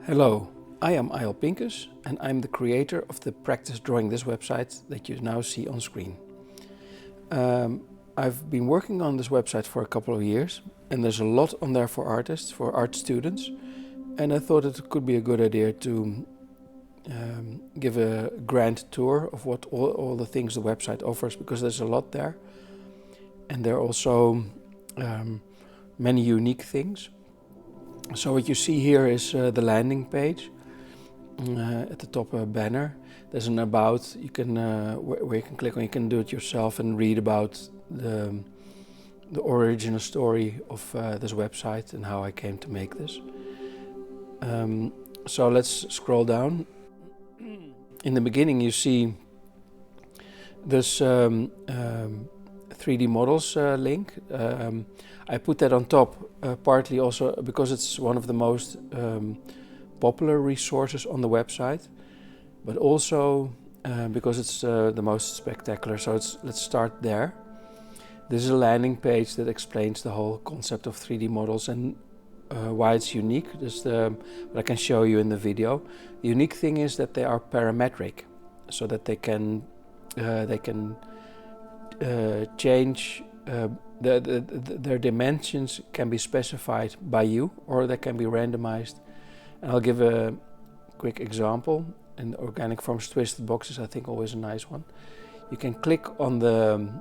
Hello, I am Ayel Pincus and I'm the creator of the Practice Drawing This website that you now see on screen. I've been working on this website for a couple of years and there's a lot on there for artists, for art students, and I thought it could be a good idea to give a grand tour of what all the things the website offers, because there's a lot there and there are also many unique things. So what you see here is the landing page. At the top, a banner. There's an about. You can where you can click on. You can do it yourself and read about the original story of this website and how I came to make this. So let's scroll down. In the beginning, you see this 3D models link. I put that on top partly also because it's one of the most popular resources on the website, but also because it's the most spectacular. So let's start there. This is a landing page that explains the whole concept of 3D models and why it's unique. Just what I can show you in the video. The unique thing is that they are parametric, so that they can change. Their dimensions can be specified by you, or they can be randomized. And I'll give a quick example. In Organic Forms Twisted Boxes, I think always a nice one. You can click on the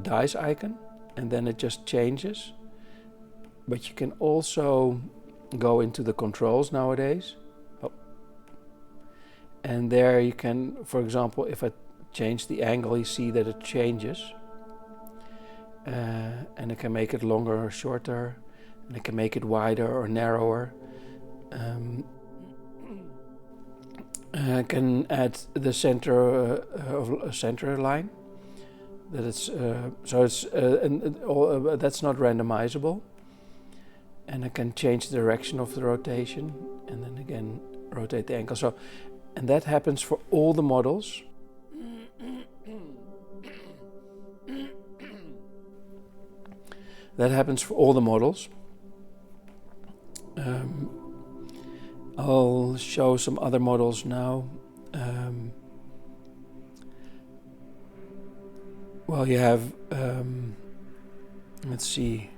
dice icon, and then it just changes. But you can also go into the controls nowadays. Oh. And there you can, for example, if I change the angle, you see that it changes. And I can make it longer or shorter, and I can make it wider or narrower. I can add the center of a center line. That it's so it's that's not randomizable. And I can change the direction of the rotation, and then again rotate the angle. So, and that happens for all the models. That happens for all the models. I'll show some other models now. Well, you have, let's see.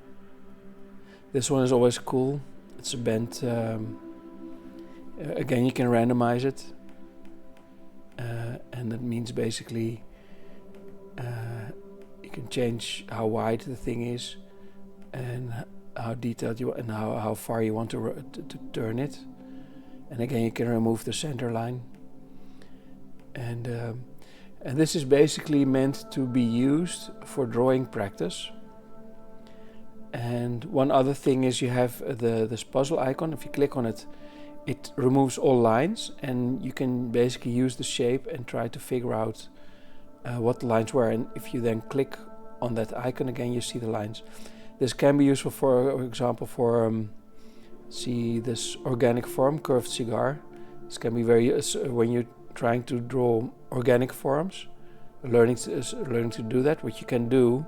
This one is always cool. It's a bent. Again, you can randomize it, and that means basically you can change how wide the thing is, and how detailed you and how far you want to turn it. And again, you can remove the center line. And this is basically meant to be used for drawing practice. And one other thing is you have this puzzle icon. If you click on it, it removes all lines, and you can basically use the shape and try to figure out what the lines were. And if you then click on that icon again, you see the lines. This can be useful, for example, for see this organic form, curved cigar. This can be very when you're trying to draw organic forms, learning to do that. What you can do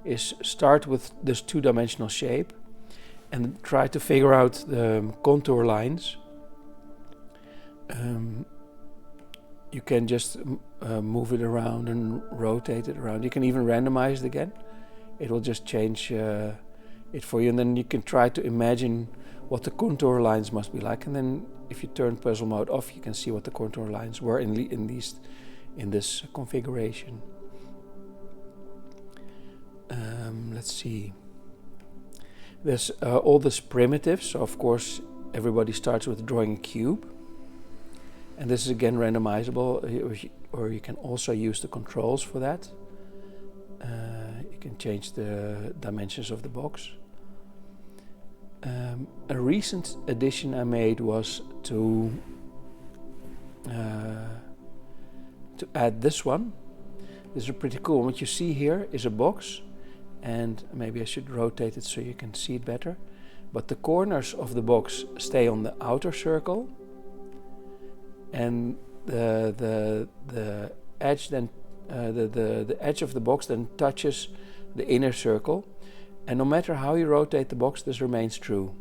is start with this two-dimensional shape and try to figure out the contour lines. You can just move it around and rotate it around. You can even randomize it again. It will just change it for you, and then you can try to imagine what the contour lines must be like. And then if you turn puzzle mode off, you can see what the contour lines were in this configuration. Let's see. There's all this primitives. So of course, everybody starts with drawing a cube, and this is again randomizable, or you can also use the controls for that. You can change the dimensions of the box. A recent addition I made was to add this one. This is pretty cool. What you see here is a box, and maybe I should rotate it so you can see it better. But the corners of the box stay on the outer circle, and the edge then the edge of the box then touches the inner circle, and no matter how you rotate the box, this remains true.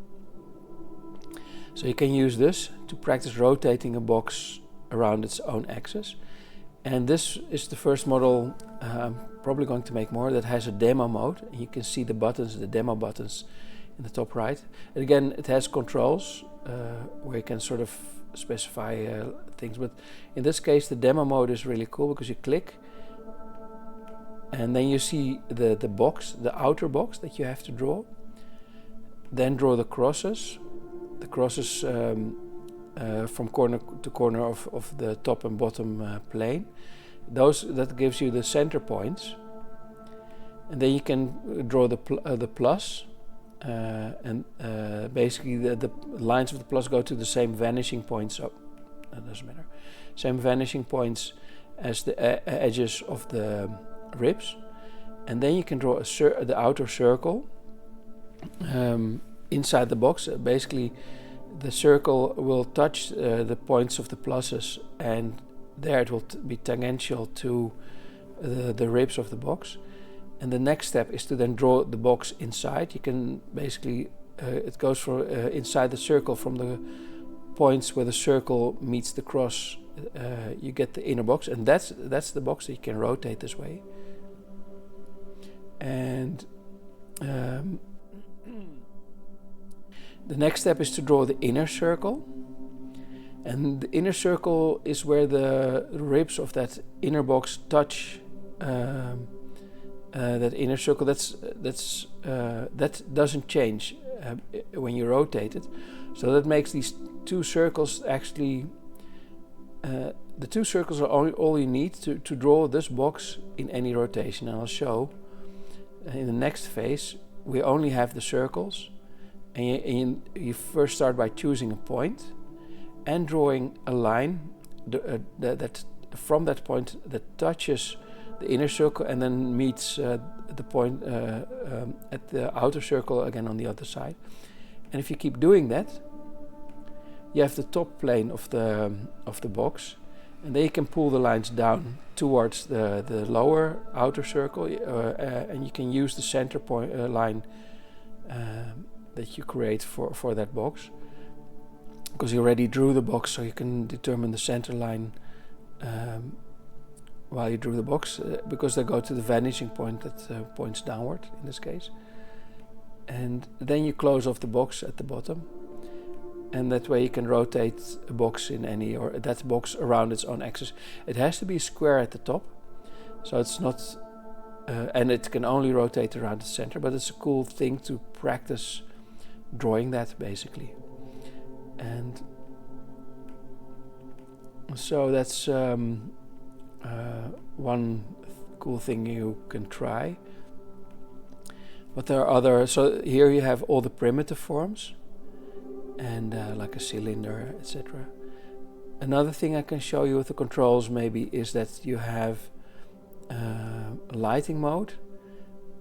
So you can use this to practice rotating a box around its own axis. And this is the first model, I'm probably going to make more, that has a demo mode. And you can see the buttons, the demo buttons in the top right. And again, it has controls where you can sort of specify things. But in this case, the demo mode is really cool because you click and then you see the box, the outer box that you have to draw. Then draw the crosses from corner to corner of the top and bottom plane. That gives you the center points, and then you can draw the plus, and basically the lines of the plus go to the same vanishing points. Oh, that doesn't matter. Same vanishing points as the edges of the ribs, and then you can draw the outer circle inside the box. Basically, the circle will touch the points of the pluses, and there it will be tangential to the ribs of the box. And the next step is to then draw the box inside. You can basically, it goes for inside the circle from the points where the circle meets the cross. You get the inner box, and that's the box that you can rotate this way. And the next step is to draw the inner circle, and the inner circle is where the ribs of that inner box touch that inner circle. That doesn't change when you rotate it, so that makes these two circles actually. The two circles are all you need to draw this box in any rotation, and I'll show in the next phase. We only have the circles. And you first start by choosing a point and drawing a line that from that point that touches the inner circle and then meets the point at the outer circle again on the other side. And if you keep doing that, you have the top plane of the box, and then you can pull the lines down towards the lower outer circle, and you can use the center point line that you create for that box, because you already drew the box, so you can determine the center line while you drew the box, because they go to the vanishing point that points downward in this case. And then you close off the box at the bottom, and that way you can rotate a box in any, or that box around its own axis. It has to be square at the top, so it's not and it can only rotate around the center, but it's a cool thing to practice drawing that basically. And so that's one cool thing you can try. But there are other, so here you have all the primitive forms, and like a cylinder, etc. Another thing I can show you with the controls maybe is that you have lighting mode,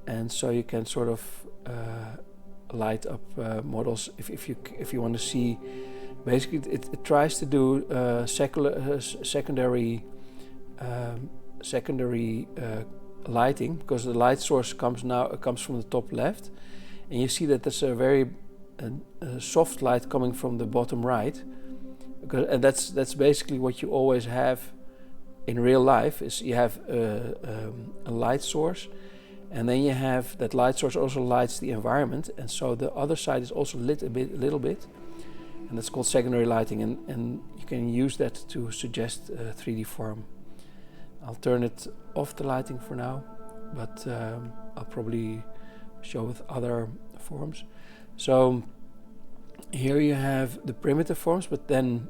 and so you can sort of light up models if you want to see. Basically, it tries to do secondary lighting, because the light source comes from the top left, and you see that there's a very soft light coming from the bottom right, and that's basically what you always have in real life. Is you have a light source, and then you have that light source also lights the environment, and so the other side is also lit a little bit, and that's called secondary lighting, and you can use that to suggest a 3D form. I'll turn it off the lighting for now, but I'll probably show with other forms. So here you have the primitive forms, but then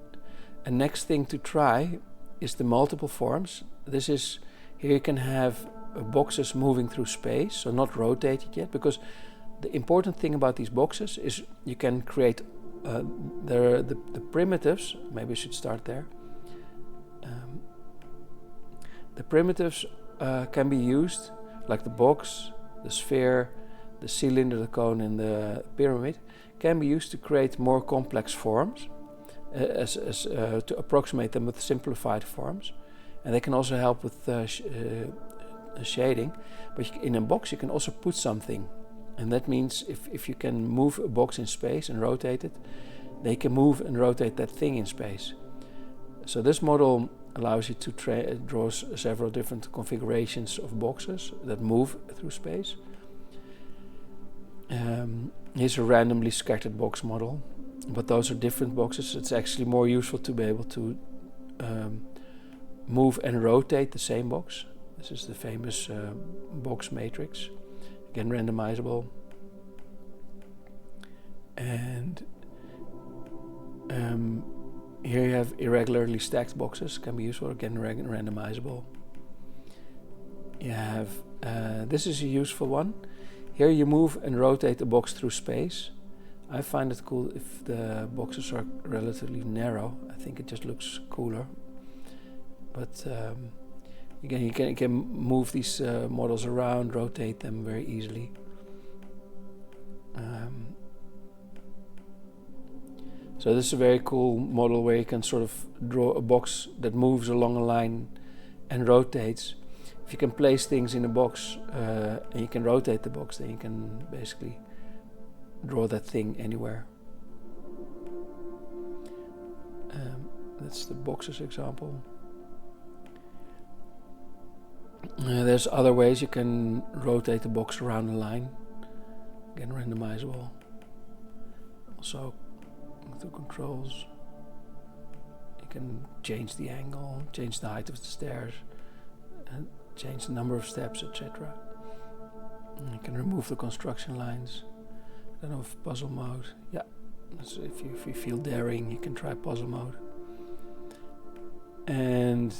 a next thing to try is the multiple forms. This is, here you can have boxes moving through space, so not rotated yet, because the important thing about these boxes is you can create the primitives. Maybe I should start there. The primitives can be used, like the box, the sphere, the cylinder, the cone, and the pyramid, can be used to create more complex forms, to approximate them with simplified forms. And they can also help with shading. But in a box you can also put something, and that means if you can move a box in space and rotate it, they can move and rotate that thing in space. So this model allows you to draw several different configurations of boxes that move through space. Here's a randomly scattered box model, but those are different boxes. It's actually more useful to be able to move and rotate the same box. This is the famous box matrix, again randomizable. And here you have irregularly stacked boxes, can be useful, again randomizable. You have, this is a useful one. Here you move and rotate the box through space. I find it cool if the boxes are relatively narrow. I think it just looks cooler. But again, you can move these models around, rotate them very easily. So this is a very cool model where you can sort of draw a box that moves along a line and rotates. If you can place things in a box and you can rotate the box, then you can basically draw that thing anywhere. That's the boxes example. There's other ways you can rotate the box around a line. Again, randomizable. Also, through controls, you can change the angle, change the height of the stairs, and change the number of steps, etc. You can remove the construction lines. I don't know if puzzle mode. Yeah, so if you feel daring, you can try puzzle mode. And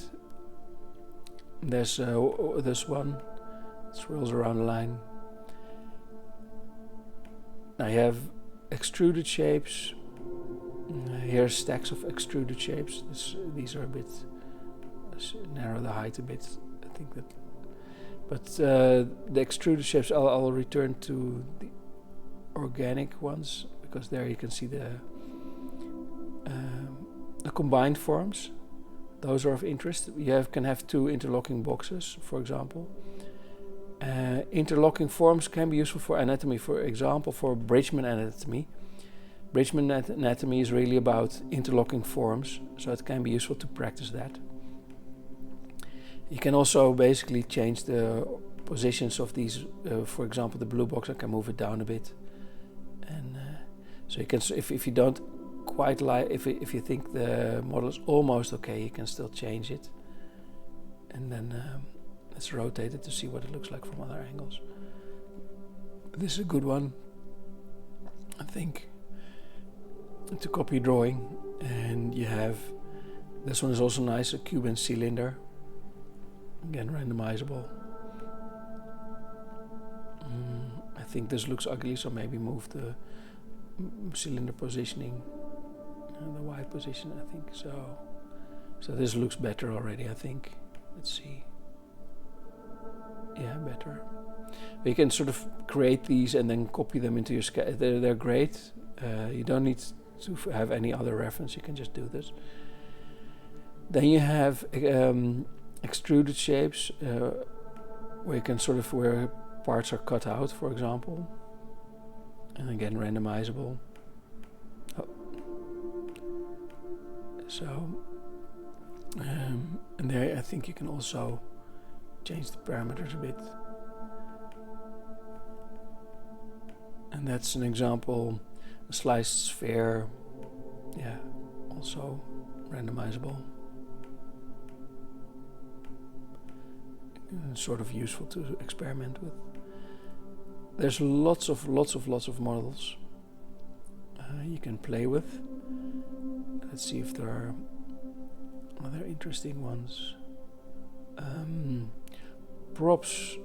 there's this one. It swirls around the line. Now you have extruded shapes. Here are stacks of extruded shapes. These are a bit narrow the height a bit. I think that, but the extruded shapes I'll return to the organic ones, because there you can see the combined forms. Those are of interest. You can have two interlocking boxes, for example. Interlocking forms can be useful for anatomy, for example, for Bridgman anatomy. Bridgman anatomy is really about interlocking forms, so it can be useful to practice that. You can also basically change the positions of these. For example, the blue box, I can move it down a bit, and so you can. If you don't quite like, if you think the model is almost okay, you can still change it, and then let's rotate it to see what it looks like from other angles. This is a good one, I think, to copy drawing. And you have, this one is also nice, a Cuban cylinder, again randomizable. I think this looks ugly, so maybe move the cylinder positioning, the Y position, I think so. So this looks better already, I think. Let's see. Yeah, better. But you can sort of create these and then copy them into your sketch. They're great. You don't need to have any other reference. You can just do this. Then you have extruded shapes, where you can sort of, where parts are cut out, for example. And again, randomizable. Oh. So, and there I think you can also change the parameters a bit. And that's an example, a sliced sphere, yeah, also randomizable. Sort of useful to experiment with. There's lots of models you can play with. Let's see if there are other interesting ones. Props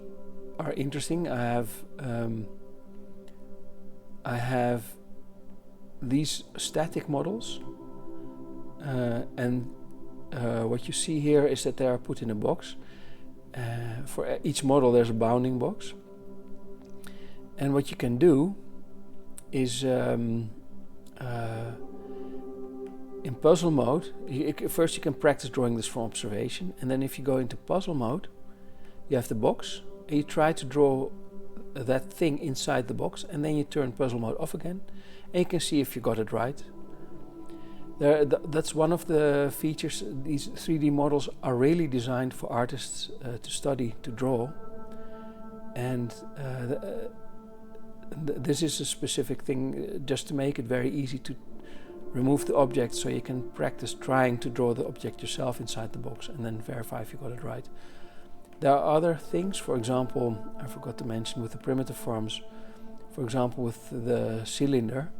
are interesting. I have these static models, and what you see here is that they are put in a box. For each model there's a bounding box, and what you can do is in puzzle mode, first you can practice drawing this from observation, and then if you go into puzzle mode, you have the box and you try to draw that thing inside the box, and then you turn puzzle mode off again, and you can see if you got it right. That's one of the features. These 3D models are really designed for artists to study, to draw. And this is a specific thing just to make it very easy to remove the object, so you can practice trying to draw the object yourself inside the box and then verify if you got it right. There are other things, for example, I forgot to mention with the primitive forms, for example with the cylinder.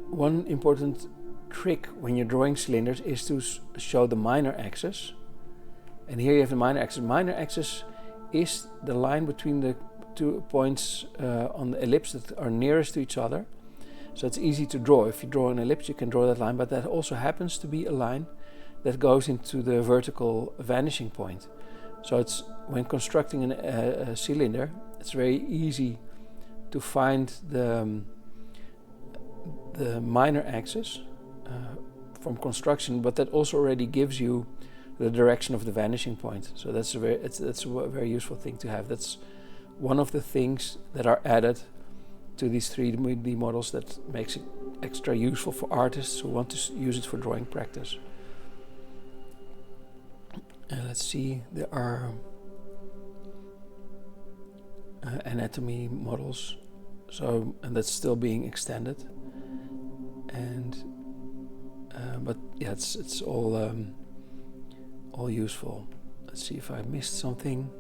One important trick when you're drawing cylinders is to show the minor axis. And here you have the minor axis. Minor axis is the line between the 2 points on the ellipse that are nearest to each other. So it's easy to draw. If you draw an ellipse, you can draw that line, but that also happens to be a line that goes into the vertical vanishing point. So it's when constructing a cylinder, it's very easy to find the minor axis from construction, but that also already gives you the direction of the vanishing point. So that's a very useful thing to have. That's one of the things that are added to these 3D models that makes it extra useful for artists who want to use it for drawing practice. And let's see, there are anatomy models, and that's still being extended. And but yeah, it's all useful. Let's see if I missed something.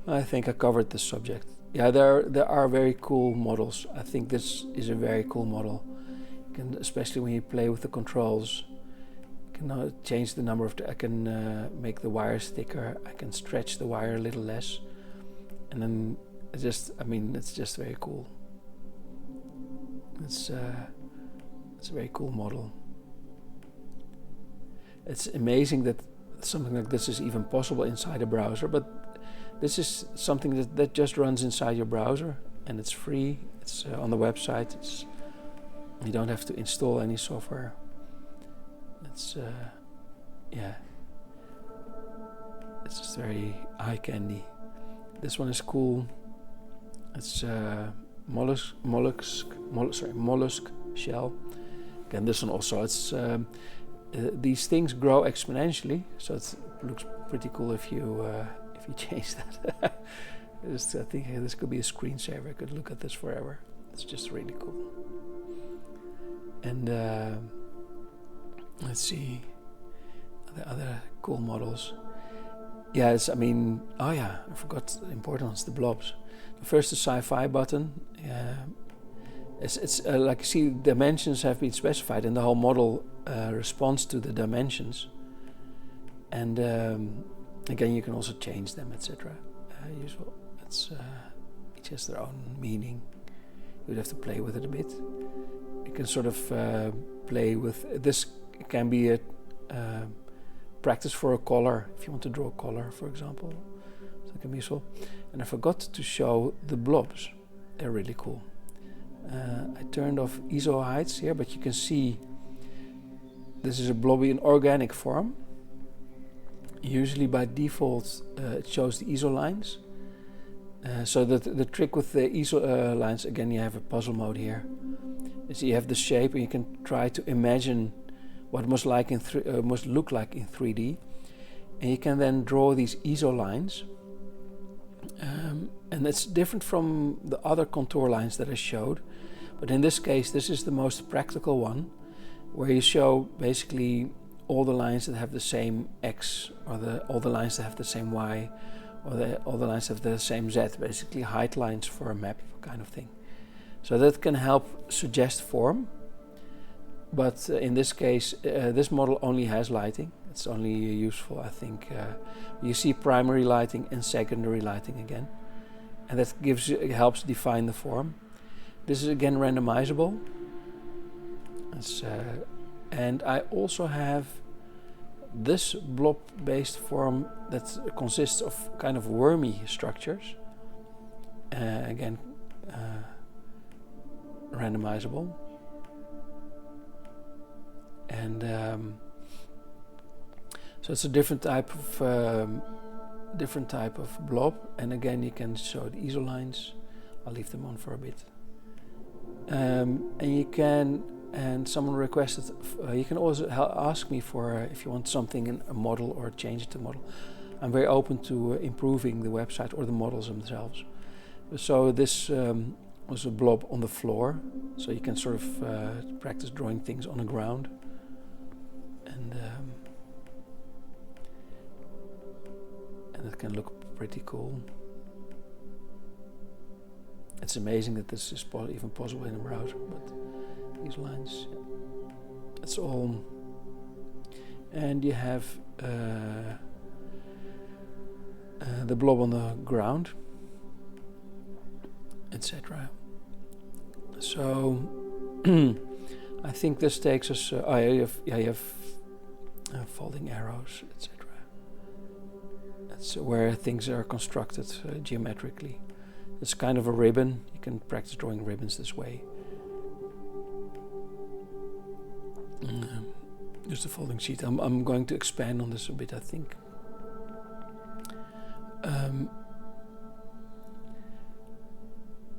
I think I covered the subject. Yeah, there are very cool models. I think this is a very cool model. You can, especially when you play with the controls, you can change the number of. I can make the wires thicker. I can stretch the wire a little less, and then it's just very cool. It's a very cool model. It's amazing that something like this is even possible inside a browser, but this is something that just runs inside your browser, and it's free. It's on the website. You don't have to install any software. It's it's just very eye candy. This one is cool. It's mollusk shell. Again, this one also. It's these things grow exponentially, so it looks pretty cool if you change that. I think this could be a screensaver. I could look at this forever. It's just really cool. And let's see the other cool models. Yeah, I forgot the important ones, the blobs. The first, the sci-fi button. It's like you see, dimensions have been specified, and the whole model responds to the dimensions. And again, you can also change them, etc. Useful. Each has their own meaning. You would have to play with it a bit. You can sort of play with this. It can be a practice for a color if you want to draw a color, for example. So it can be useful. And I forgot to show the blobs. They're really cool. I turned off ISO heights here, but you can see this is a blobby in organic form. Usually by default it shows the ISO lines. So that the trick with the ISO lines, again, you have a puzzle mode here. So you have the shape, and you can try to imagine what it must look like in 3D, and you can then draw these ISO lines. And it's different from the other contour lines that I showed, but in this case this is the most practical one, where you show basically all the lines that have the same X, or all the lines that have the same Y, or all the lines that have the same Z, basically height lines for a map kind of thing. So that can help suggest form, but in this case this model only has lighting. It's only useful, I think, you see primary lighting and secondary lighting again, and that helps define the form. This is again randomizable. And I also have this blob-based form that consists of kind of wormy structures. Again, randomizable. And so it's a different type of blob. And again, you can show the ISO lines. I'll leave them on for a bit. And you can, and someone requested, you can also ask me for if you want something in a model or change it to model. I'm very open to improving the website or the models themselves. So this was a blob on the floor, so you can sort of practice drawing things on the ground. And it can look pretty cool. It's amazing that this is even possible in a browser, but these lines, yeah. That's all. And you have the blob on the ground, etc. So I think this takes us. You have folding arrows, etc. That's where things are constructed geometrically. It's kind of a ribbon. You can practice drawing ribbons this way. Just a folding sheet. I'm going to expand on this a bit, I think.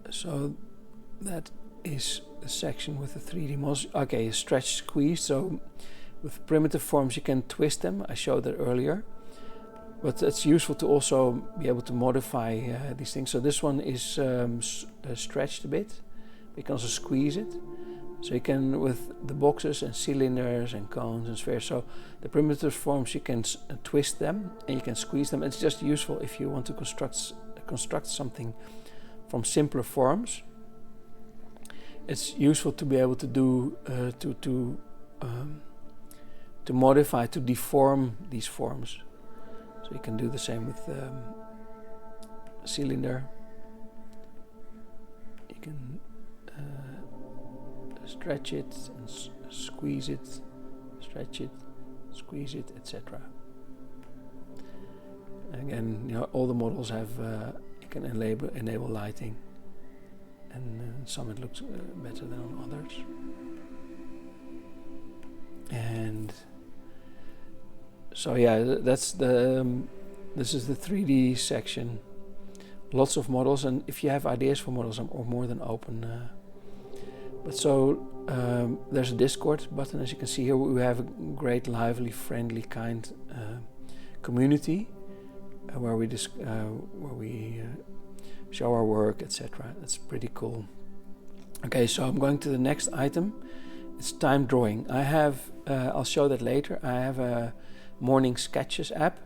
So that is the section with the 3D models. Okay, stretch, squeeze. So with primitive forms you can twist them. I showed that earlier. But it's useful to also be able to modify these things. So this one is stretched a bit. You can also squeeze it. So you can, with the boxes and cylinders and cones and spheres, so the primitive forms you can twist them and you can squeeze them. It's just useful if you want to construct something from simpler forms. It's useful to be able to do to modify, to deform these forms. So you can do the same with a cylinder. You can stretch it and squeeze it, stretch it, squeeze it, etc. Again, all the models have you can enable lighting, and some it looks better than on others. And so yeah, that's this is the 3D section. Lots of models, and if you have ideas for models, I'm more than open. But so there's a Discord button, as you can see here. We have a great, lively, friendly, kind community where we show our work, etc. That's pretty cool. Okay, so I'm going to the next item. It's time drawing. I have, I'll show that later. I have a morning sketches app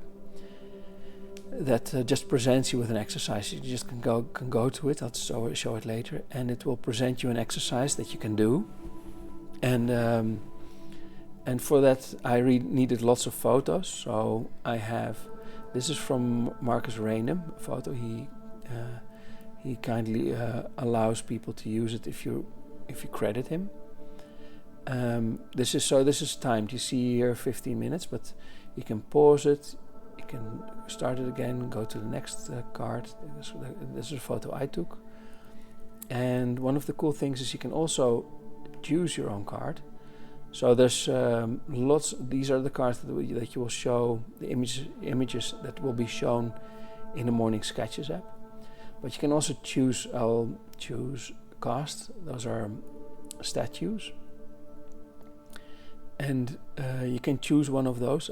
that just presents you with an exercise. You just can go to it. I'll show it later, and it will present you an exercise that you can do. And for that I needed lots of photos. So I have, this is from Marcus Rainham, a photo. He kindly allows people to use it if you credit him. This is timed. You see here 15 minutes, but you can pause it. You can start it again, go to the next card. This is a photo I took. And one of the cool things is you can also choose your own card. So there's lots. These are the cards that you will show, the images that will be shown in the morning sketches app. But you can also choose. I'll choose cast. Those are statues. And you can choose one of those.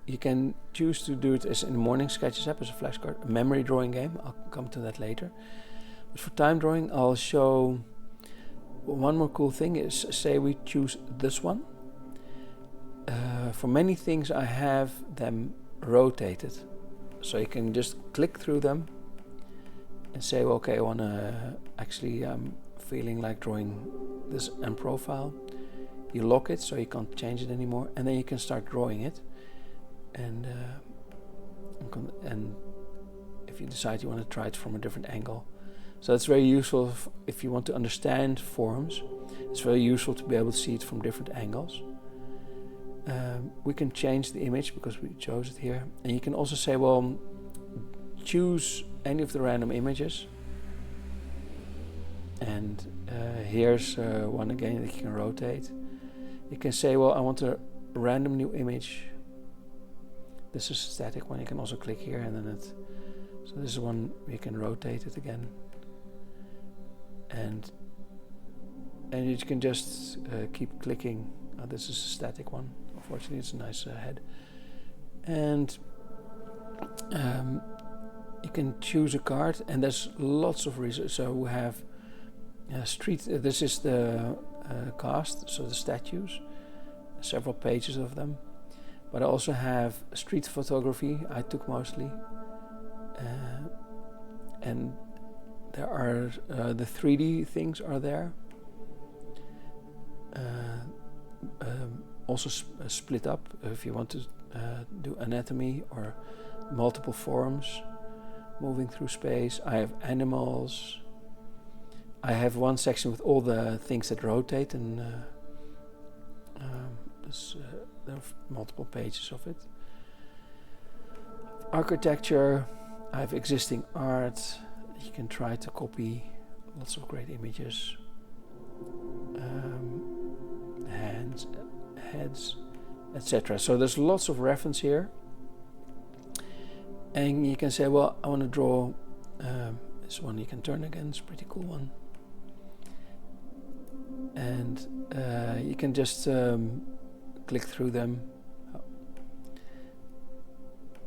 You can choose to do it as in the morning sketches app as a flashcard, a memory drawing game. I'll come to that later. But for time drawing, I'll show one more cool thing. Is say we choose this one. For many things, I have them rotated, so you can just click through them and say, well, okay, I want to actually. I'm feeling like drawing this end profile. You lock it so you can't change it anymore, and then you can start drawing it. And if you decide you want to try it from a different angle, so it's very useful if you want to understand forms. It's very useful to be able to see it from different angles. We can change the image because we chose it here, and you can also say, well, choose any of the random images. And here's one again that you can rotate. You can say, well, I want a random new image. This is a static one. You can also click here, and then so this is one you can rotate it again. And and you can just keep clicking. This is a static one. Unfortunately, it's a nice head. And you can choose a card, and there's lots of research. So we have street. This is the cast, so the statues, several pages of them. But I also have street photography. I took mostly, and there are the 3D things are there. Also split up if you want to do anatomy or multiple forms moving through space. I have animals. I have one section with all the things that rotate, and there are multiple pages of it. Architecture. I have existing art. You can try to copy lots of great images. Hands, heads, etc. So there's lots of reference here, and you can say, well, I want to draw this one. You can turn again. It's a pretty cool one, and you can just click through them.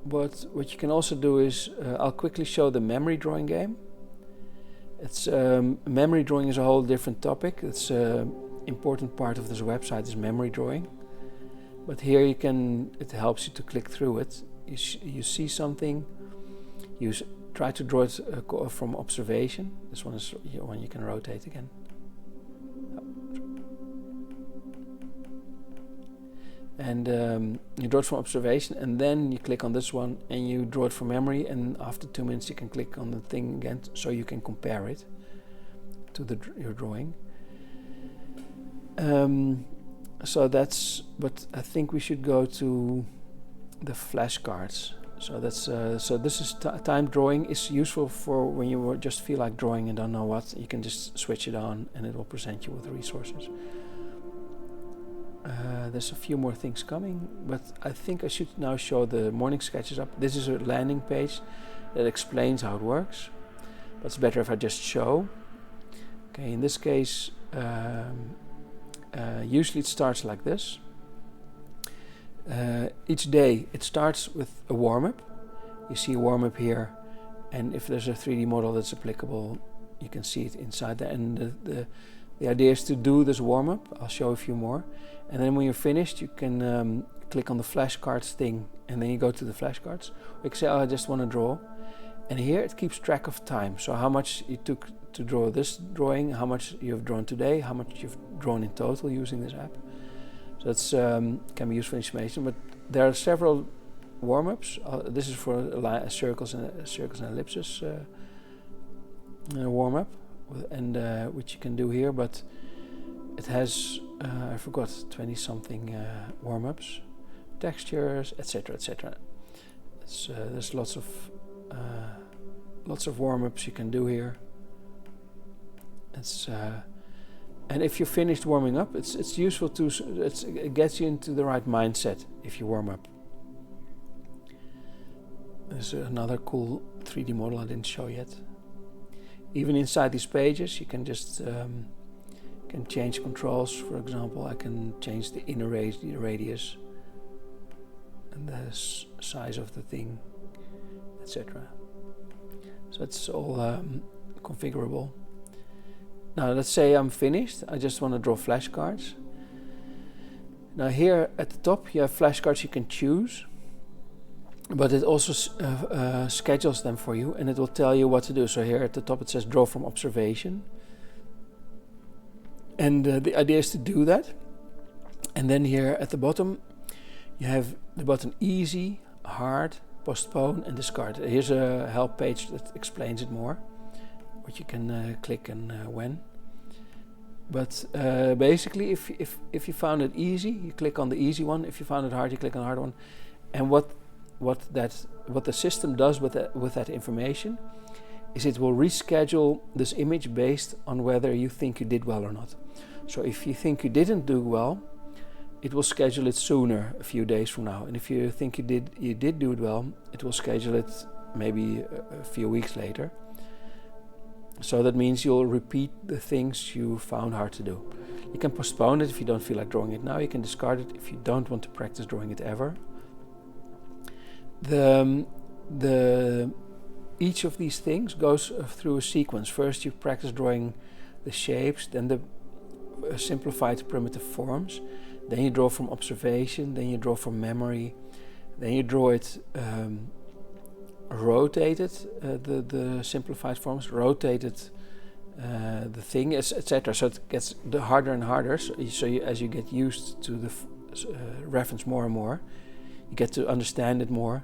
But what you can also do is I'll quickly show the memory drawing game. It's memory drawing is a whole different topic. It's important part of this website is memory drawing, but here you can, it helps you to click through it. You see something, you try to draw it from observation. This one is one you can rotate again. And you draw it from observation, and then you click on this one and you draw it from memory, and after 2 minutes you can click on the thing again, so you can compare it to your drawing. So that's, but I think we should go to the flashcards. So that's so this is time drawing is useful for when you just feel like drawing and don't know what. You can just switch it on and it will present you with resources. There's a few more things coming, but I think I should now show the morning sketches up. This is a landing page that explains how it works, but it's better if I just show. Okay, in this case, usually it starts like this. Each day it starts with a warm-up. You see a warm-up here, and if there's a 3D model that's applicable, you can see it inside there. And the idea is to do this warm-up. I'll show a few more, and then when you're finished, you can click on the flashcards thing, and then you go to the flashcards. You can say, oh, I just want to draw, and here it keeps track of time. So how much it took to draw this drawing, how much you have drawn today, how much you've drawn in total using this app. So that's can be useful information. But there are several warm-ups. This is for circles and ellipses warm-up, and which you can do here. But it has I forgot 20-something warm-ups, textures, etc., etc. There's lots of warm-ups you can do here. And if you're finished warming up, it's useful to it gets you into the right mindset if you warm up. There's another cool 3D model I didn't show yet. Even inside these pages, you can just can change controls. For example, I can change the inner radius and the size of the thing, etc. So it's all configurable. Now let's say I'm finished. I just want to draw flashcards. Now here at the top you have flashcards you can choose, but it also schedules them for you, and it will tell you what to do. So here at the top it says draw from observation, and the idea is to do that. And then here at the bottom you have the button easy, hard, postpone and discard. Here's a help page that explains it more, what you can click and when. But basically if you found it easy, you click on the easy one. If you found it hard, you click on the hard one. And what the system does with that information is it will reschedule this image based on whether you think you did well or not. So if you think you didn't do well, it will schedule it sooner, a few days from now. And if you think you did do it well, it will schedule it maybe a few weeks later. So that means you'll repeat the things you found hard to do. You can postpone it if you don't feel like drawing it now. You can discard it if you don't want to practice drawing it ever. Each of these things goes through a sequence. First you practice drawing the shapes, then the simplified primitive forms, then you draw from observation, then you draw from memory, then you draw it rotated, the simplified forms, rotated the thing, etc. So it gets harder and harder. So as you get used to the reference more and more, you get to understand it more.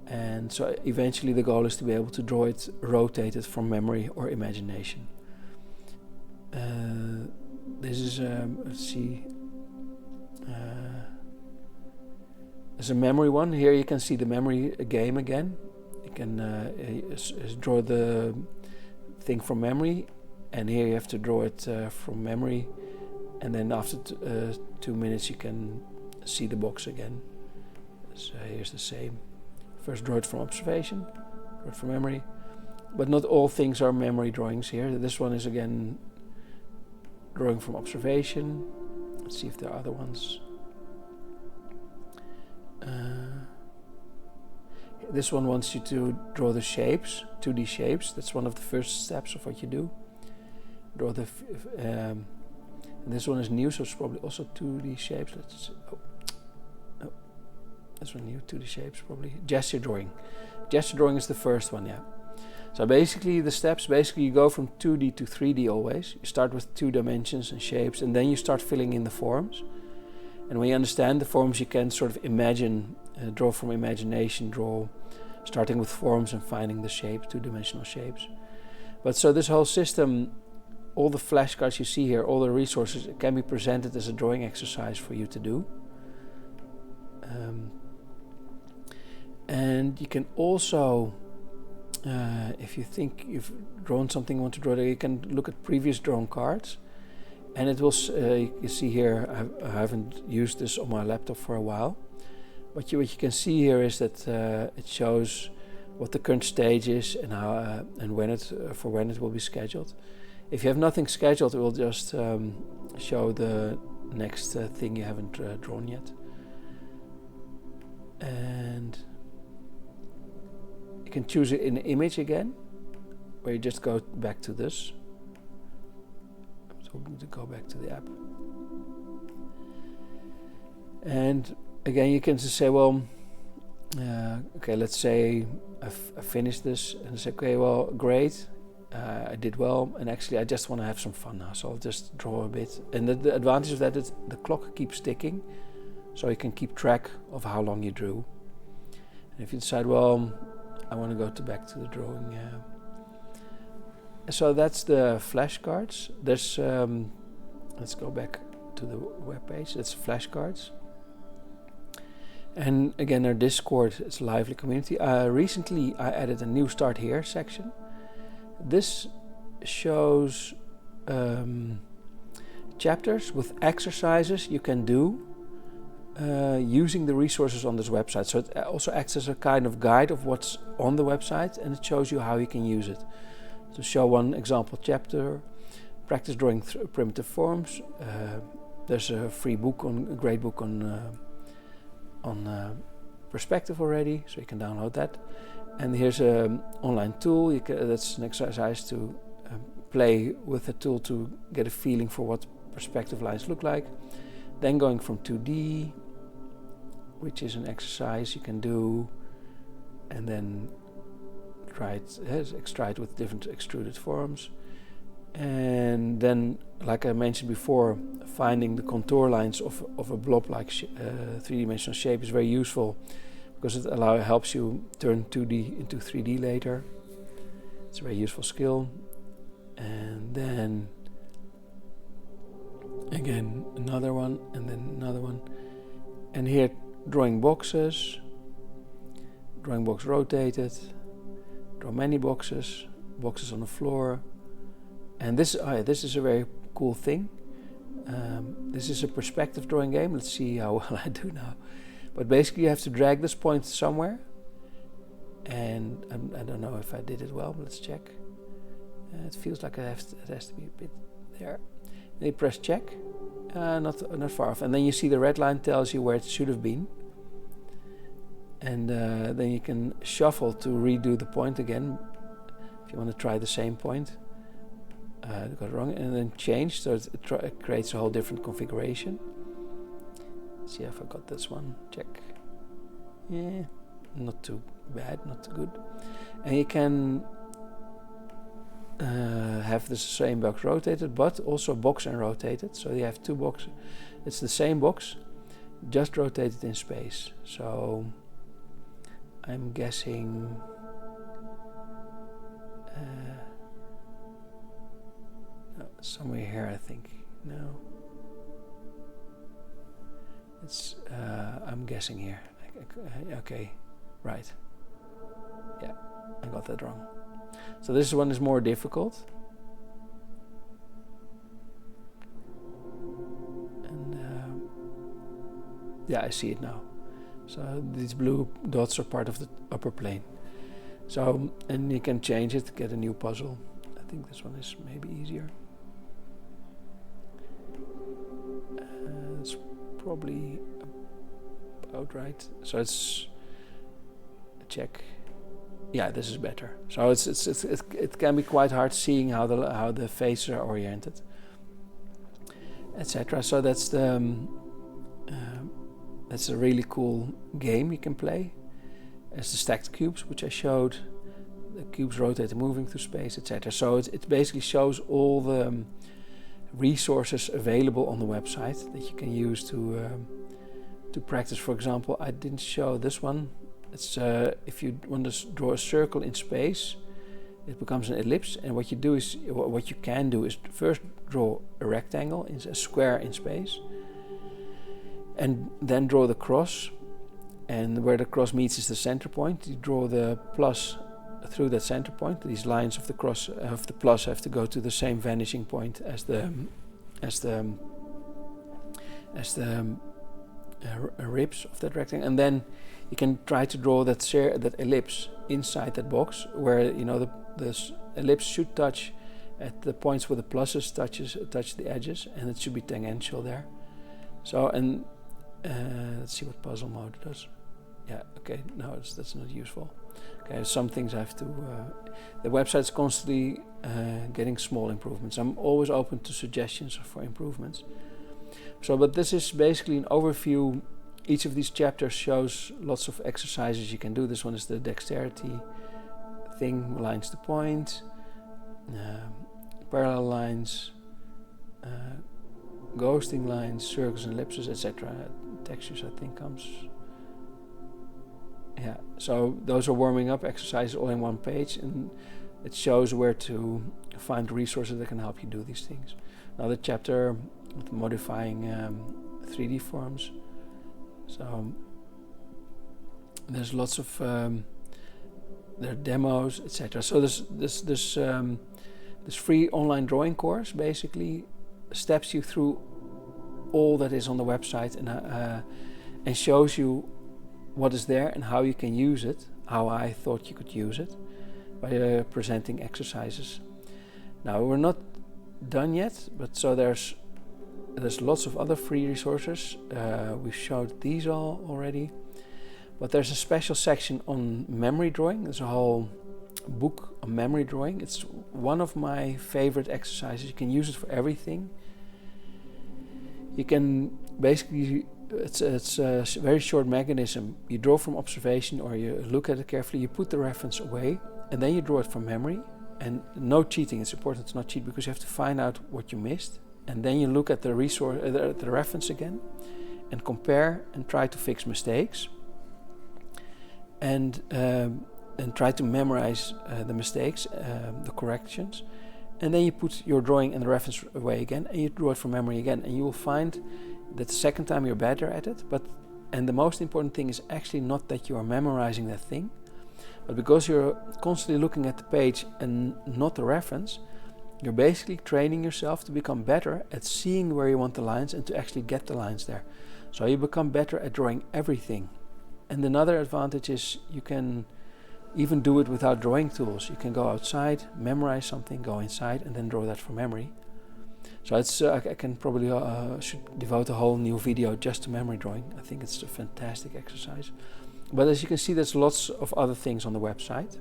And so eventually the goal is to be able to draw it rotated from memory or imagination. This is, let's see, there's a memory one. Here you can see the memory game again. You can draw the thing from memory, and here you have to draw it from memory, and then after 2 minutes you can see the box again. So here's the same. First draw it from observation, draw it from memory, but not all things are memory drawings here. This one is again drawing from observation. Let's see if there are other ones. This one wants you to draw the shapes, 2D shapes. That's one of the first steps of what you do. Draw the. And this one is new, so it's probably also 2D shapes. Let's see. Oh, this one new, 2D shapes probably. Gesture drawing. Gesture drawing is the first one, yeah. So basically the steps, you go from 2D to 3D always. You start with 2 dimensions and shapes, and then you start filling in the forms. And when you understand the forms, you can sort of imagine, draw from imagination, starting with forms and finding the shapes, 2-dimensional shapes. But so this whole system, all the flashcards you see here, all the resources, it can be presented as a drawing exercise for you to do. And you can also, if you think you've drawn something you want to draw there, you can look at previous drawn cards. And it will, you see here, I haven't used this on my laptop for a while. What you can see here is that it shows what the current stage is and how and when it will be scheduled. If you have nothing scheduled, it will just show the next thing you haven't drawn yet. And you can choose an image again, where you just go back to this. So I'm going to go back to the app. And again, you can just say, well, okay, let's say I finished this, and I say, okay, well, great, I did well, and actually I just want to have some fun now, so I'll just draw a bit. And the advantage of that is the clock keeps ticking, so you can keep track of how long you drew. And if you decide, well, I want to go back to the drawing. So that's the flashcards. There's, let's go back to the web page. That's flashcards. And again, our Discord is a lively community. Recently, I added a new Start Here section. This shows chapters with exercises you can do using the resources on this website. So it also acts as a kind of guide of what's on the website, and it shows you how you can use it. To show one example chapter, practice drawing primitive forms. There's a free book, a great book on perspective already, so you can download that. And here's an online tool. That's an exercise to play with the tool to get a feeling for what perspective lines look like. Then going from 2D, which is an exercise you can do, and then extrude with different extruded forms. And then, like I mentioned before, finding the contour lines of a blob-like 3-dimensional shape is very useful, because it helps you turn 2D into 3D later. It's a very useful skill. And then again another one, and then another one. And here drawing boxes, drawing box rotated, draw many boxes on the floor. And this is a very cool thing. This is a perspective drawing game. Let's see how well I do now. But basically you have to drag this point somewhere. And I don't know if I did it well, but let's check. It feels like it has to be a bit there. Then you press check, not far off, and then you see the red line tells you where it should have been. And then you can shuffle to redo the point again if you want to try the same point. Got it wrong, and then change, so it creates a whole different configuration. Let's see if I got this one. Check. Yeah, not too bad, not too good. And you can have the same box rotated, but also box and rotated. So you have two boxes. It's the same box, just rotated in space. So I'm guessing somewhere here, I think. No, it's I'm guessing here. Okay, right. Yeah, I got that wrong. So this one is more difficult. And yeah, I see it now. So these blue dots are part of the upper plane. So, and you can change it to get a new puzzle. I think this one is maybe easier. It's probably about right. So it's a check. Yeah, this is better. So it can be quite hard seeing how the faces are oriented, etc. So that's a really cool game you can play. As the stacked cubes, which I showed, the cubes rotate and moving through space, etc. So it basically shows all the resources available on the website that you can use to practice. For example, I didn't show this one. It's if you want to draw a circle in space, it becomes an ellipse, and what you can do is first draw a rectangle, a square in space, and then draw the cross, and where the cross meets is the center point. You draw the plus through that center point. These lines of the cross of the plus have to go to the same vanishing point as the ribs of that rectangle, and then you can try to draw that ellipse inside that box, where the ellipse should touch at the points where the pluses touch the edges, and it should be tangential there. So, and let's see what puzzle mode does. Yeah, okay, no, that's not useful. Okay, some things I have to. The website's constantly getting small improvements. I'm always open to suggestions for improvements. So, but this is basically an overview. Each of these chapters shows lots of exercises you can do. This one is the dexterity thing, lines to point, parallel lines, ghosting lines, circles and ellipses, etc. Textures, I think, comes. Yeah, so those are warming up exercises all in one page, and it shows where to find resources that can help you do these things. Another chapter with modifying 3D forms. So there's lots of there are demos, etc. So this free online drawing course basically steps you through all that is on the website and shows you what is there and how you can use it, how I thought you could use it, by presenting exercises. Now we're not done yet, but so there's lots of other free resources. We showed these all already, but there's a special section on memory drawing. There's a whole book on memory drawing. It's one of my favorite exercises. You can use it for everything. You can basically, it's a very short mechanism. You draw from observation, or you look at it carefully, you put the reference away, and then you draw it from memory. And no cheating. It's important to not cheat, because you have to find out what you missed, and then you look at the resource, the reference again, and compare and try to fix mistakes, and try to memorize the mistakes, the corrections, and then you put your drawing and the reference away again, and you draw it from memory again, and you will find that the second time you're better at it. And the most important thing is actually not that you are memorizing that thing, but because you're constantly looking at the page and not the reference, you're basically training yourself to become better at seeing where you want the lines and to actually get the lines there. So you become better at drawing everything. And another advantage is you can even do it without drawing tools. You can go outside, memorize something, go inside, and then draw that from memory. So it's I can probably should devote a whole new video just to memory drawing. I think it's a fantastic exercise. But as you can see, there's lots of other things on the website.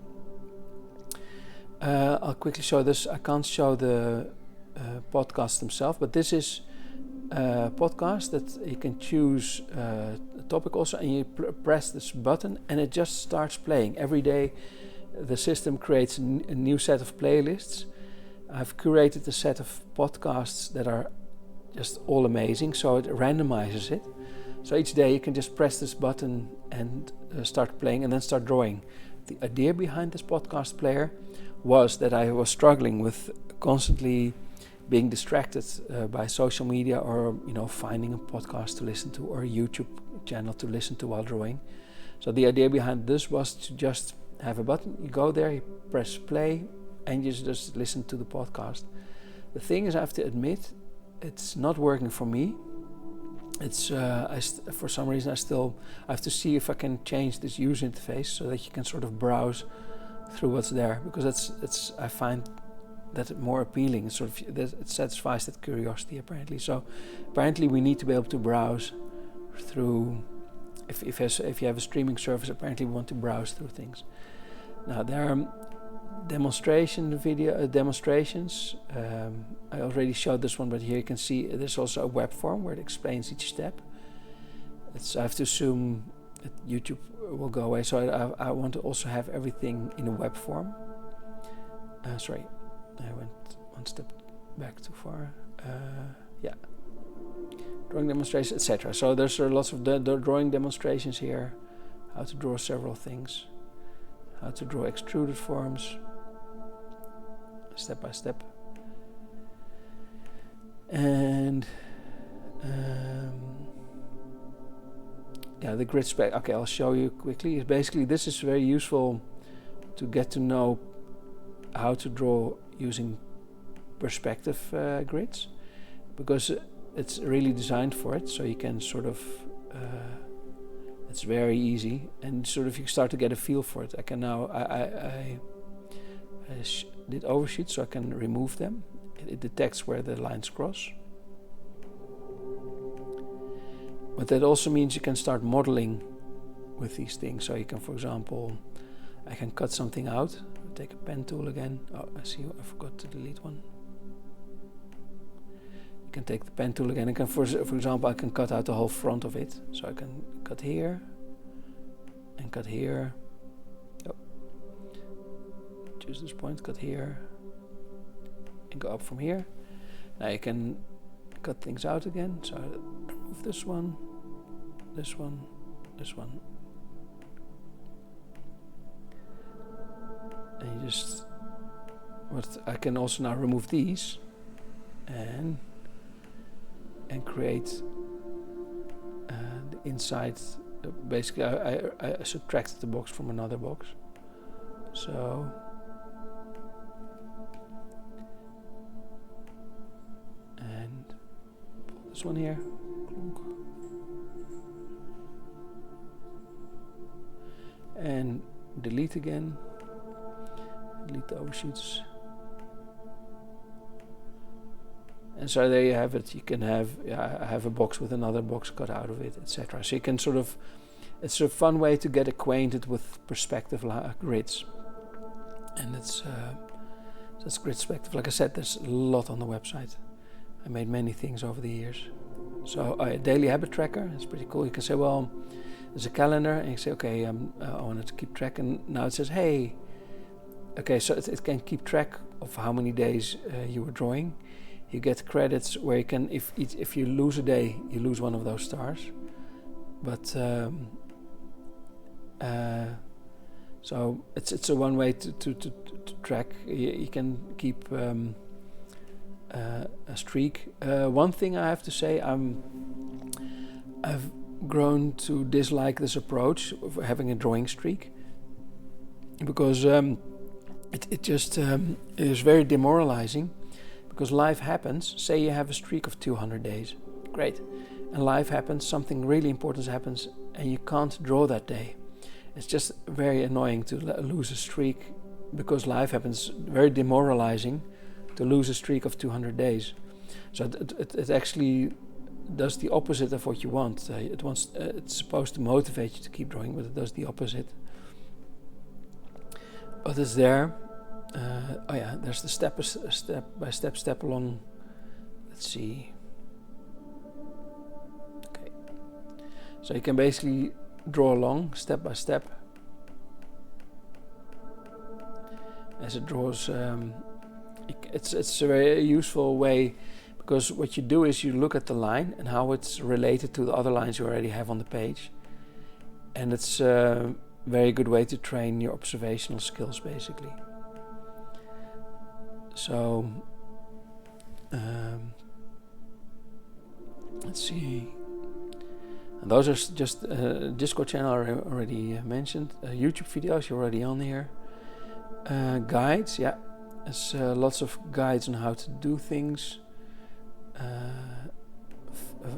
I'll quickly show this. I can't show the podcast themselves, but this is a podcast that you can choose a topic also, and you press this button and it just starts playing. Every day the system creates a new set of playlists. I've curated a set of podcasts that are just all amazing, so it randomizes it. So each day you can just press this button and start playing and then start drawing. The idea behind this podcast player was that I was struggling with constantly being distracted by social media, or finding a podcast to listen to or a YouTube channel to listen to while drawing. So the idea behind this was to just have a button. You go there, you press play, and you just listen to the podcast. The thing is, I have to admit, it's not working for me. It's for some reason I have to see if I can change this user interface so that you can sort of browse through what's there, because I find that more appealing. It satisfies that curiosity apparently. So apparently we need to be able to browse through. If you have a streaming service, apparently we want to browse through things. Now there are demonstrations. I already showed this one, but here you can see there's also a web form where it explains each step. I have to assume that YouTube will go away, so I want to also have everything in a web form. Sorry, I went one step back too far. Drawing demonstrations, etc. So there's lots of the drawing demonstrations here. How to draw several things. How to draw extruded forms. Step by step. And the grid spec. Okay, I'll show you quickly. Basically, this is very useful to get to know how to draw using perspective grids, because it's really designed for it. So you can sort of it's very easy, and sort of you start to get a feel for it. I can now I did overshoot, so I can remove them. It detects where the lines cross. But that also means you can start modeling with these things. So you can, for example, I can cut something out. Take a pen tool again. Oh, I see, I forgot to delete one. You can take the pen tool again. And for example, I can cut out the whole front of it. So I can cut here and cut here. Oh. Choose this point, cut here, and go up from here. Now you can cut things out again. So I remove this one, this one, this one. And you just, I can also now remove these and create the inside. Basically, I subtracted the box from another box. So and pull this one here. And delete again. Delete the overshoots. And so there you have it. You can have I have a box with another box cut out of it, etc. So you can sort of, it's a fun way to get acquainted with perspective grids. And that's grid perspective. Like I said, there's a lot on the website. I made many things over the years. So a daily habit tracker, it's pretty cool. You can say, well, there's a calendar, and you say, okay, I wanted to keep track, and now it says, hey, okay, so it can keep track of how many days you were drawing. You get credits where you can, if you lose a day, you lose one of those stars. But so it's a one way to track. You can keep a streak. One thing I have to say, I've grown to dislike this approach of having a drawing streak, because it just is very demoralizing. Because life happens. Say you have a streak of 200 days, great, and life happens, something really important happens, and you can't draw that day, it's just very annoying to lose a streak, because life happens. Very demoralizing to lose a streak of 200 days. So it actually does the opposite of what you want. It's supposed to motivate you to keep drawing, but it does the opposite. But it's there. There's the step by step along. Let's see. Okay. So you can basically draw along step by step as it draws. It's a very useful way, because what you do is you look at the line and how it's related to the other lines you already have on the page, and it's a very good way to train your observational skills, basically. So let's see. And those are just Discord channel I already mentioned. YouTube videos, you're already on here. Guides, yeah. There's lots of guides on how to do things.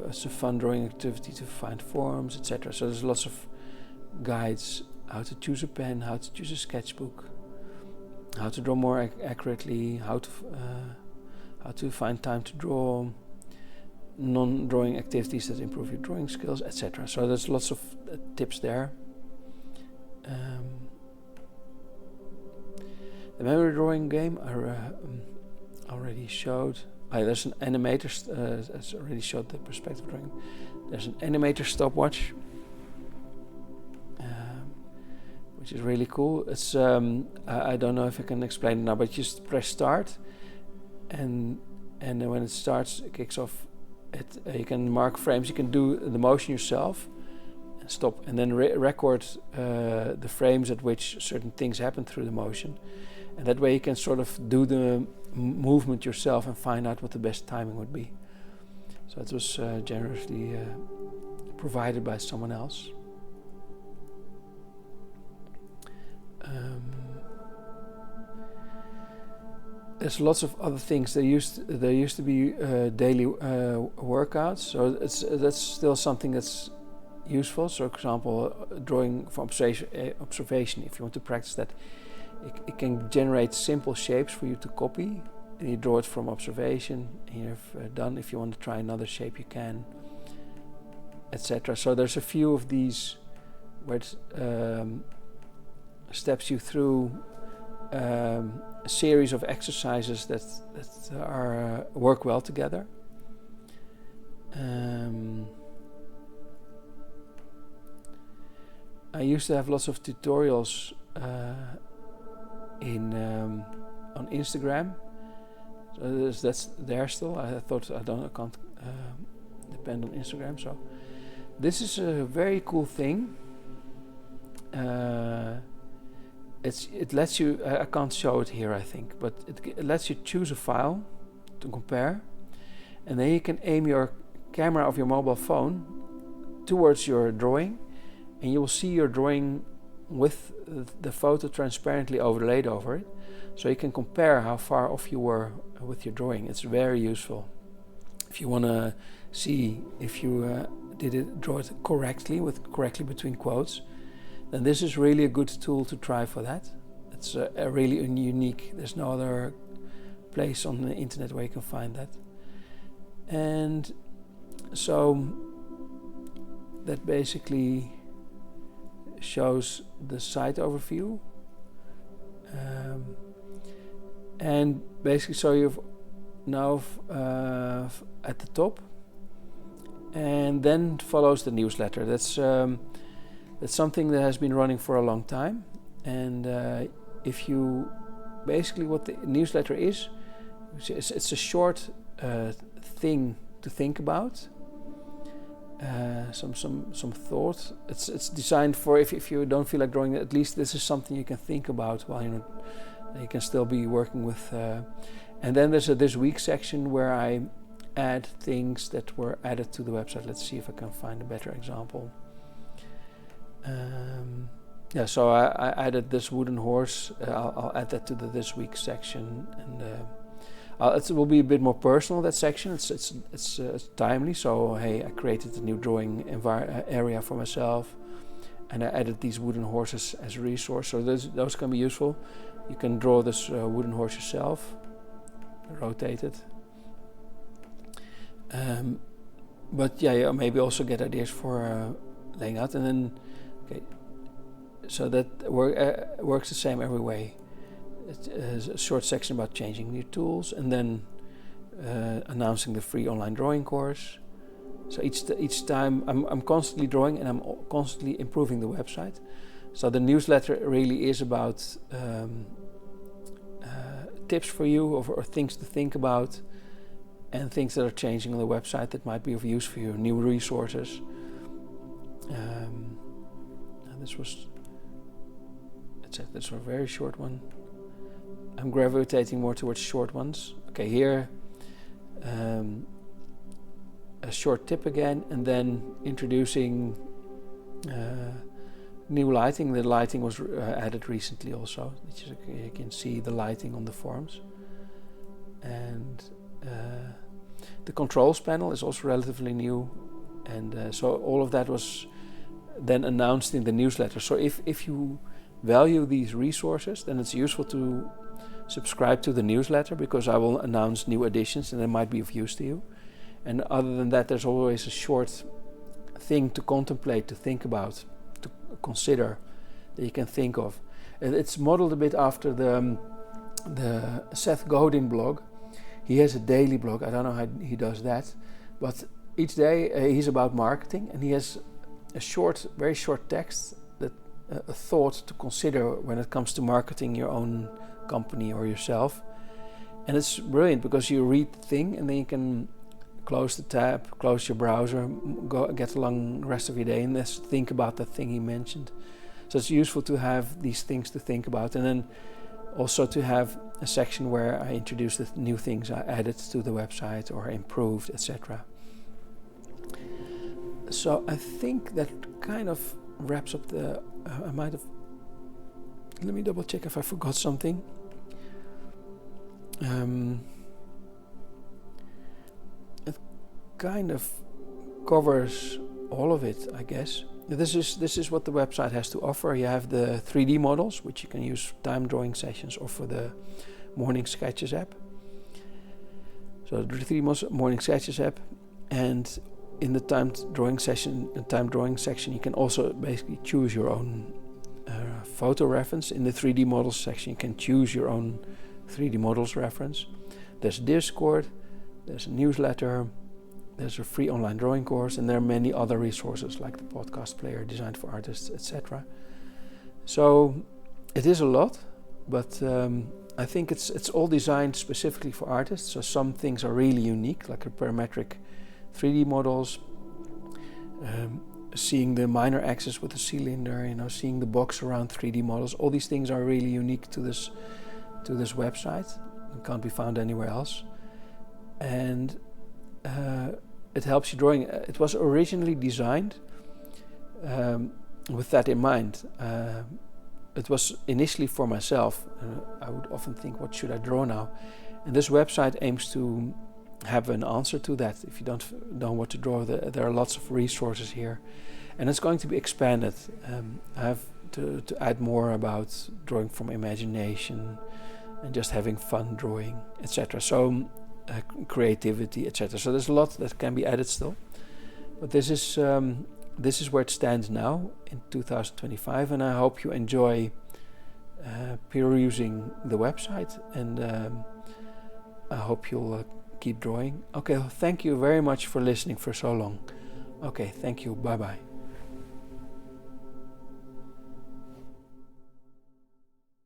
It's a fun drawing activity to find forms, etc. So there's lots of guides: how to choose a pen, how to choose a sketchbook, how to draw more accurately, how to find time to draw, non-drawing activities that improve your drawing skills, etc. So there's lots of tips there. The memory drawing game I already showed. There's an animator. As already showed the perspective drawing. There's an animator stopwatch, which is really cool. It's I don't know if I can explain it now, but you just press start, and when it starts, it kicks off. You can mark frames. You can do the motion yourself, and stop, and then record the frames at which certain things happen through the motion. And that way you can sort of do the movement yourself and find out what the best timing would be. So it was generously provided by someone else. There's lots of other things. There used to be daily workouts, so that's still something that's useful. So, for example, drawing for observation. If you want to practice that, it can generate simple shapes for you to copy, and you draw it from observation. And you've done. If you want to try another shape, you can, etc. So there's a few of these where it steps you through a series of exercises that are work well together. I used to have lots of tutorials on Instagram. So that's there still. I thought I can't depend on Instagram. So this is a very cool thing. It lets you. I can't show it here, I think, but it lets you choose a file to compare, and then you can aim your camera of your mobile phone towards your drawing, and you will see your drawing with the photo transparently overlaid over it, so you can compare how far off you were with your drawing. It's very useful if you want to see if you draw it correctly, with correctly between quotes. Then this is really a good tool to try for that. It's a really unique. There's no other place on the internet where you can find that. And so that basically shows the site overview, and basically so you've now at the top, and then follows the newsletter. That's something that has been running for a long time, and if you basically what the newsletter is, it's a short thing to think about. Some thought. It's designed for if you don't feel like drawing, at least this is something you can think about while you can still be working with. And then there's a this week section where I add things that were added to the website. Let's see if I can find a better example. So I added this wooden horse. I'll add that to the this week section, and it will be a bit more personal, that section. It's timely. So hey, I created a new drawing area for myself, and I added these wooden horses as a resource, so those can be useful. You can draw this wooden horse yourself, rotate it. But yeah, maybe also get ideas for laying out, and then so that works the same every way. It is a short section about changing new tools, and then announcing the free online drawing course. So each time I'm constantly drawing, and I'm constantly improving the website. So the newsletter really is about tips for you, or things to think about, and things that are changing on the website that might be of use for you, new resources. This was a very short one. I'm gravitating more towards short ones. Okay, here a short tip again, and then introducing new lighting. The lighting was added recently also. You can see the lighting on the forms. And the controls panel is also relatively new, and so all of that was then announced in the newsletter. So if you value these resources, then it's useful to subscribe to the newsletter, because I will announce new additions and they might be of use to you. And other than that, there's always a short thing to contemplate, to think about, to consider, that you can think of. And it's modeled a bit after the Seth Godin blog. He has a daily blog. I don't know how he does that, but each day he's about marketing, and he has a very short text, that a thought to consider when it comes to marketing your own company or yourself. And it's brilliant, because you read the thing and then you can close the tab, close your browser, get along the rest of your day, and just think about that thing he mentioned. So it's useful to have these things to think about, and then also to have a section where I introduce the new things I added to the website or improved, etc. So I think that kind of wraps up the... let me double check if I forgot something. It kind of covers all of it, I guess. This is what the website has to offer. You have the 3D models, which you can use for time drawing sessions or for the Morning Sketches app. So the 3D Morning Sketches app, and in the time drawing section, you can also basically choose your own photo reference. In the 3D models section, you can choose your own 3D models reference. There's Discord, there's a newsletter, there's a free online drawing course, and there are many other resources like the podcast player, designed for artists, etc. So it is a lot, but I think it's all designed specifically for artists. So some things are really unique, like the parametric 3D models, seeing the minor axis with the cylinder, seeing the box around 3D models. All these things are really unique to this website. It can't be found anywhere else, and it helps you drawing. It was originally designed with that in mind. It was initially for myself. I would often think, what should I draw now? And this website aims to have an answer to that. If you don't know what to draw, there are lots of resources here, and it's going to be expanded. I have to add more about drawing from imagination and just having fun drawing, etc. So creativity, etc. So there's a lot that can be added still, but this is where it stands now in 2025, and I hope you enjoy perusing the website, and I hope you'll keep drawing. Okay, thank you very much for listening for so long. Okay, thank you. Bye bye.